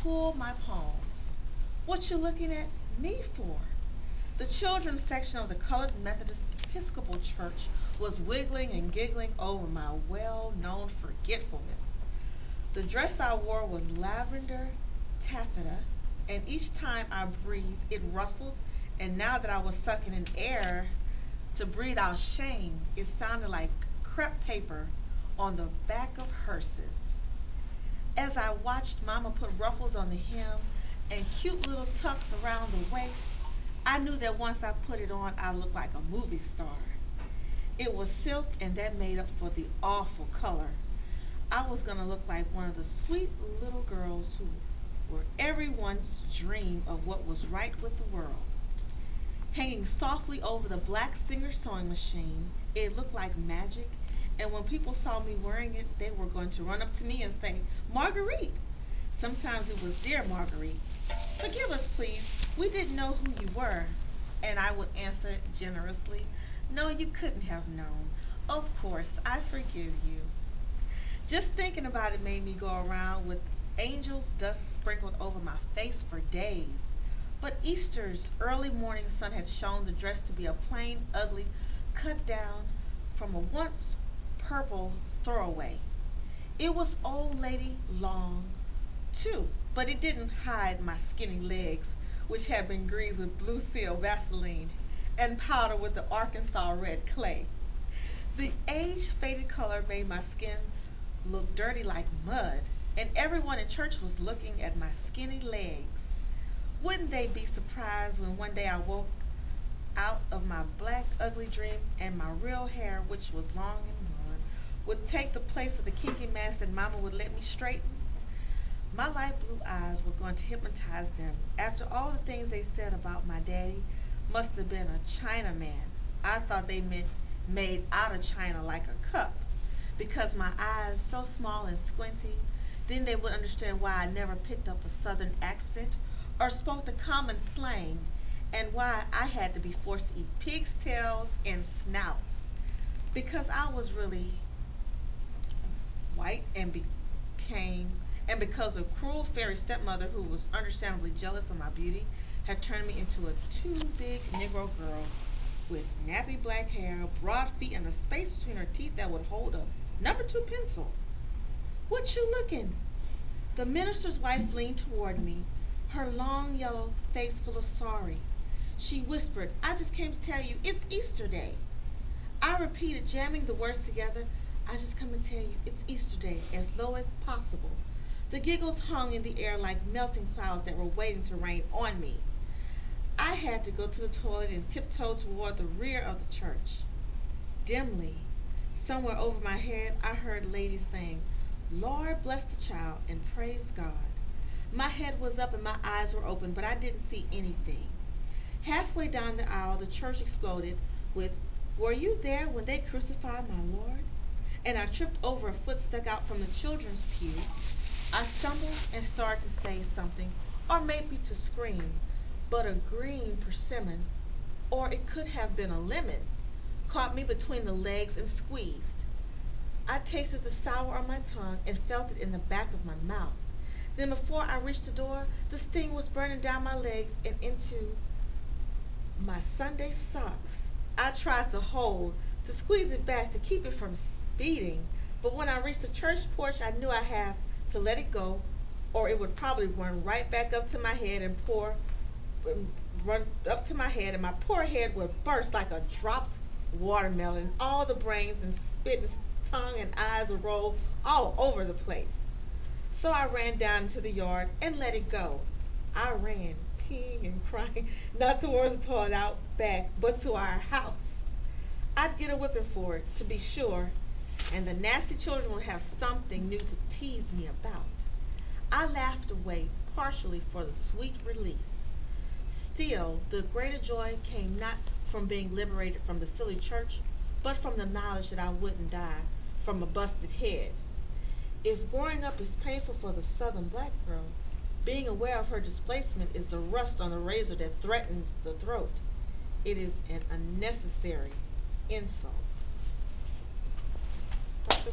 pull my palms. What you looking at me for? The children's section of the Colored Methodist Episcopal Church was wiggling and giggling over my well-known forgetfulness. The dress I wore was lavender taffeta, and each time I breathed, it rustled, and now that I was sucking in air to breathe out shame, it sounded like crepe paper on the back of hearses. As I watched Mama put ruffles on the hem and cute little tucks around the waist, I knew that once I put it on, I looked like a movie star. It was silk, and that made up for the awful color. I was going to look like one of the sweet little girls who were everyone's dream of what was right with the world. Hanging softly over the black Singer sewing machine, it looked like magic, and when people saw me wearing it, they were going to run up to me and say, "Marguerite." Sometimes it was, "Dear Marguerite, forgive us, please. We didn't know who you were." And I would answer generously, "No, you couldn't have known. Of course, I forgive you." Just thinking about it made me go around with angel's dust sprinkled over my face for days. But Easter's early morning sun had shown the dress to be a plain, ugly, cut down from a once purple throwaway. It was old lady long, too, but it didn't hide my skinny legs, which had been greased with Blue Seal Vaseline and powdered with the Arkansas red clay. The age-faded color made my skin look dirty like mud, and everyone in church was looking at my skinny legs. Wouldn't they be surprised when one day I woke out of my black, ugly dream and my real hair, which was long and blonde, would take the place of the kinky mask that Mama would let me straighten? My light blue eyes were going to hypnotize them. After all the things they said about my daddy must have been a Chinaman. I thought they meant made out of china like a cup, because my eyes so small and squinty. Then they would understand why I never picked up a southern accent or spoke the common slang, and why I had to be forced to eat pig's tails and snouts, because I was really white and because a cruel fairy stepmother who was understandably jealous of my beauty had turned me into a too big Negro girl with nappy black hair, broad feet, and a space between her teeth that would hold a #2 pencil. "What you looking?" The minister's wife leaned toward me, her long yellow face full of sorry. She whispered, "I just came to tell you it's Easter Day." I repeated, jamming the words together, "I just come to tell you it's Easter Day," as low as possible. The giggles hung in the air like melting clouds that were waiting to rain on me. I had to go to the toilet and tiptoe toward the rear of the church. Dimly, somewhere over my head, I heard ladies saying, "Lord bless the child and praise God." My head was up and my eyes were open, but I didn't see anything. Halfway down the aisle, the church exploded with, "Were you there when they crucified my Lord?" And I tripped over a foot stuck out from the children's pew. I stumbled and started to say something, or maybe to scream, but a green persimmon, or it could have been a lemon, caught me between the legs and squeezed. I tasted the sour on my tongue and felt it in the back of my mouth. Then before I reached the door, the sting was burning down my legs and into my Sunday socks. I tried to squeeze it back to keep it from speeding, but when I reached the church porch, I knew I had to let it go, or it would probably run right back up to my head and my poor head would burst like a dropped watermelon. All the brains and spit and tongue and eyes would roll all over the place. So I ran down into the yard and let it go. I ran, peeing and crying, not towards the toilet out back, but to our house. I'd get a whipping for it, to be sure, and the nasty children would have something new to tease me about. I laughed away, partially for the sweet release. Still, the greater joy came not from being liberated from the silly church, but from the knowledge that I wouldn't die from a busted head. If growing up is painful for the Southern black girl, being aware of her displacement is the rust on the razor that threatens the throat. It is an unnecessary insult. Dr.